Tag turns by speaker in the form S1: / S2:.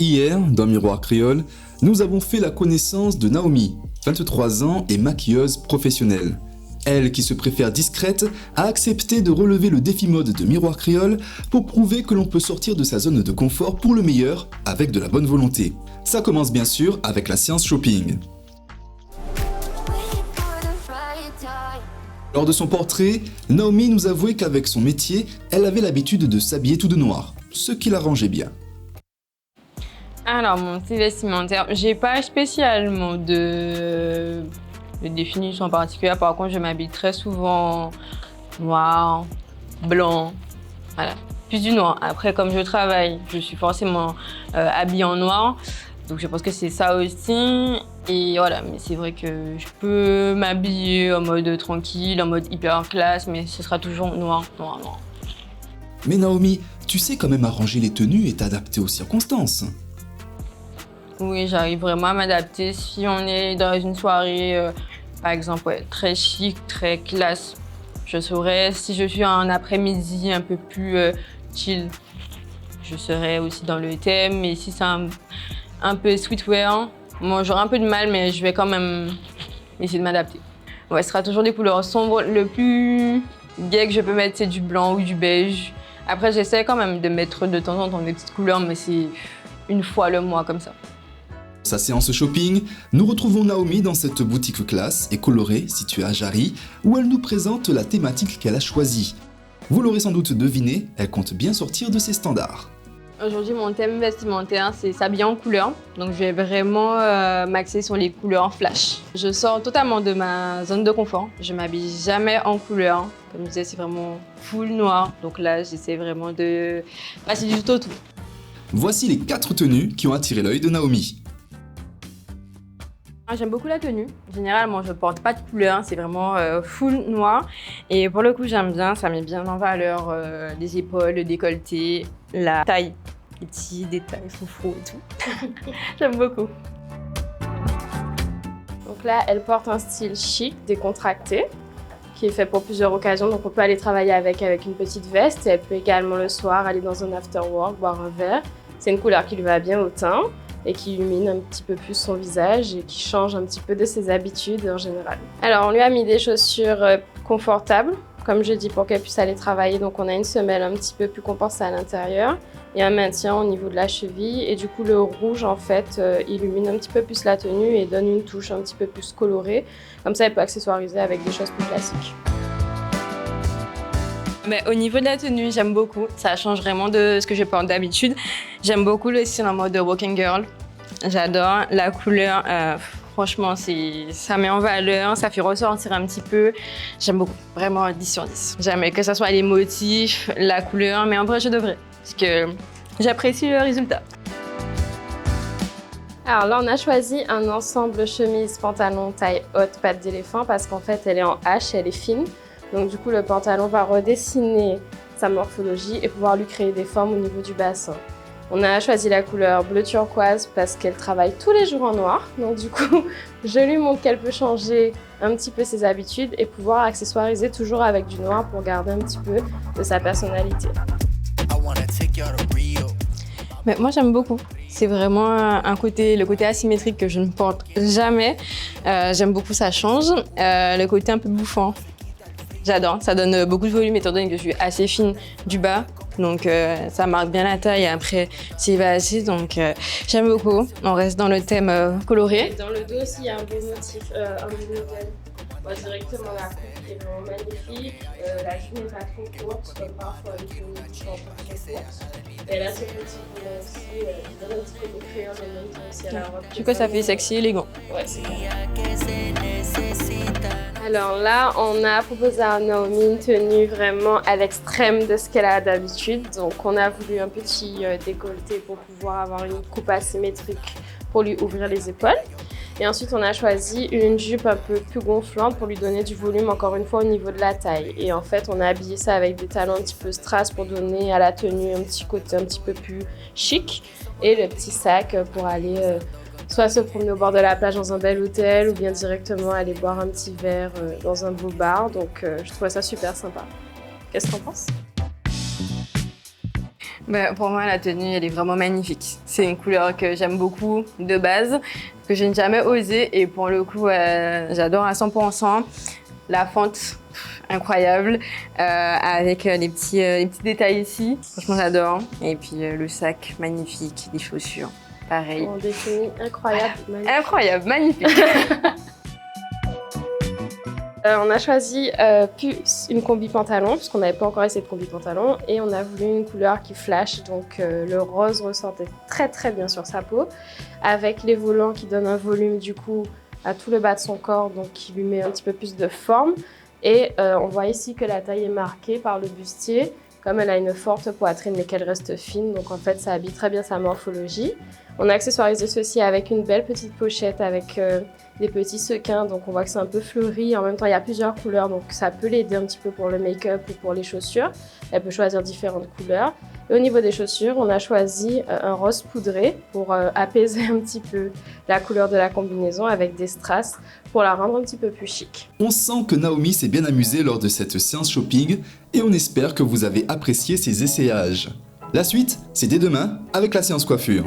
S1: Hier, dans Miroir Créole, nous avons fait la connaissance de Naomi, 23 ans et maquilleuse professionnelle. Elle, qui se préfère discrète, a accepté de relever le défi mode de Miroir Créole pour prouver que l'on peut sortir de sa zone de confort pour le meilleur avec de la bonne volonté. Ça commence bien sûr avec la séance shopping. Lors de son portrait, Naomi nous avouait qu'avec son métier, elle avait l'habitude de s'habiller tout de noir, ce qui l'arrangeait bien.
S2: Alors, mon style vestimentaire, j'ai pas spécialement de définition particulière. Par contre, je m'habille très souvent noir, blanc, voilà, plus du noir. Après, comme je travaille, je suis forcément habillée en noir, donc je pense que c'est ça aussi. Et voilà, mais c'est vrai que je peux m'habiller en mode tranquille, en mode hyper classe, mais ce sera toujours noir, noir, noir.
S1: Mais Naomi, tu sais quand même arranger les tenues et t'adapter aux circonstances.
S2: Oui, j'arrive vraiment à m'adapter. Si on est dans une soirée, par exemple, très chic, très classe, je saurais. Si je suis un après-midi un peu plus chill, je serai aussi dans le thème. Et si c'est un peu streetwear, moi j'aurai un peu de mal, mais je vais quand même essayer de m'adapter. Ouais, ce sera toujours des couleurs sombres. Le plus gai que je peux mettre, c'est du blanc ou du beige. Après, j'essaie quand même de mettre de temps en temps des petites couleurs, mais c'est une fois le mois comme ça.
S1: Sa séance shopping, nous retrouvons Naomi dans cette boutique classe et colorée située à Jarry, où elle nous présente la thématique qu'elle a choisie. Vous l'aurez sans doute deviné, elle compte bien sortir de ses standards.
S2: Aujourd'hui, mon thème vestimentaire, c'est s'habiller en couleur. Donc, je vais vraiment m'axer sur les couleurs flash. Je sors totalement de ma zone de confort. Je m'habille jamais en couleur. Comme je disais, c'est vraiment full noir. Donc là, j'essaie vraiment de passer du tout au tout.
S1: Voici les 4 tenues qui ont attiré l'œil de Naomi.
S2: J'aime beaucoup la tenue. Généralement, je porte pas de couleur, c'est vraiment full noir. Et pour le coup, j'aime bien, ça met bien en valeur les épaules, le décolleté, la taille, les petits détails foufou et tout. J'aime beaucoup.
S3: Donc là, elle porte un style chic, décontracté, qui est fait pour plusieurs occasions. Donc on peut aller travailler avec une petite veste. Et elle peut également le soir aller dans un after-work, boire un verre. C'est une couleur qui lui va bien au teint et qui illumine un petit peu plus son visage et qui change un petit peu de ses habitudes en général. Alors on lui a mis des chaussures confortables, comme je dis, pour qu'elle puisse aller travailler. Donc on a une semelle un petit peu plus compensée à l'intérieur et un maintien au niveau de la cheville. Et du coup le rouge en fait illumine un petit peu plus la tenue et donne une touche un petit peu plus colorée. Comme ça elle peut accessoiriser avec des choses plus classiques.
S2: Mais au niveau de la tenue, j'aime beaucoup. Ça change vraiment de ce que je porte d'habitude. J'aime beaucoup le style en mode walking girl. J'adore la couleur. Franchement, ça met en valeur, ça fait ressortir un petit peu. J'aime beaucoup, vraiment 10 sur 10. J'aime que ce soit les motifs, la couleur, mais en vrai, je devrais. Parce que j'apprécie le résultat.
S3: Alors là, on a choisi un ensemble chemise-pantalon taille haute, patte d'éléphant, parce qu'en fait, elle est en H, elle est fine. Donc du coup, le pantalon va redessiner sa morphologie et pouvoir lui créer des formes au niveau du bassin. On a choisi la couleur bleu turquoise parce qu'elle travaille tous les jours en noir. Donc du coup, je lui montre qu'elle peut changer un petit peu ses habitudes et pouvoir accessoiriser toujours avec du noir pour garder un petit peu de sa personnalité.
S2: Mais moi, j'aime beaucoup. C'est vraiment le côté asymétrique que je ne porte jamais. J'aime beaucoup, ça change. Le côté un peu bouffant. J'adore, ça donne beaucoup de volume étant donné que je suis assez fine du bas. Donc ça marque bien la taille et après c'est évasé, donc j'aime beaucoup. On reste dans le thème coloré.
S3: Dans le dos aussi, il y a un beau motif, un beau modèle. Moi, directement la coupe est vraiment magnifique. La jupe n'est pas trop courte, comme parfois les tenues qui sont un peu trop courtes. Et là, ce petit boulot aussi, il donne un petit peu de créole en même temps aussi à la robe.
S2: Je trouve que ça fait sexy et élégant.
S3: Ouais, c'est clair. Alors là, on a proposé à Naomi une tenue vraiment à l'extrême de ce qu'elle a d'habitude. Donc on a voulu un petit décolleté pour pouvoir avoir une coupe asymétrique pour lui ouvrir les épaules. Et ensuite, on a choisi une jupe un peu plus gonflante pour lui donner du volume, encore une fois, au niveau de la taille. Et en fait, on a habillé ça avec des talons un petit peu strass pour donner à la tenue un petit côté un petit peu plus chic. Et le petit sac pour aller soit se promener au bord de la plage dans un bel hôtel ou bien directement aller boire un petit verre dans un beau bar. Donc, je trouvais ça super sympa. Qu'est-ce que t'en penses ?
S2: Pour moi, la tenue, elle est vraiment magnifique. C'est une couleur que j'aime beaucoup de base, que je n'ai jamais osé. Et pour le coup, j'adore à 100%. La fente, incroyable, avec les petits détails ici. Franchement, j'adore. Et puis le sac, magnifique. Les chaussures, pareil.
S3: On définit incroyable, magnifique.
S2: Incroyable, magnifique.
S3: On a choisi plus une combi pantalon, parce qu'on n'avait pas encore essayé de combi pantalon, et on a voulu une couleur qui flash, donc le rose ressortait très très bien sur sa peau, avec les volants qui donnent un volume du coup à tout le bas de son corps, donc qui lui met un petit peu plus de forme. Et on voit ici que la taille est marquée par le bustier, comme elle a une forte poitrine mais qu'elle reste fine, donc en fait ça habille très bien sa morphologie. On a accessoirisé ceci avec une belle petite pochette avec des petits sequins, donc on voit que c'est un peu fleuri. En même temps, il y a plusieurs couleurs, donc ça peut l'aider un petit peu pour le make-up ou pour les chaussures. Elle peut choisir différentes couleurs. Et au niveau des chaussures, on a choisi un rose poudré pour apaiser un petit peu la couleur de la combinaison avec des strass pour la rendre un petit peu plus chic.
S1: On sent que Naomi s'est bien amusée lors de cette séance shopping et on espère que vous avez apprécié ses essayages. La suite, c'est dès demain avec la séance coiffure.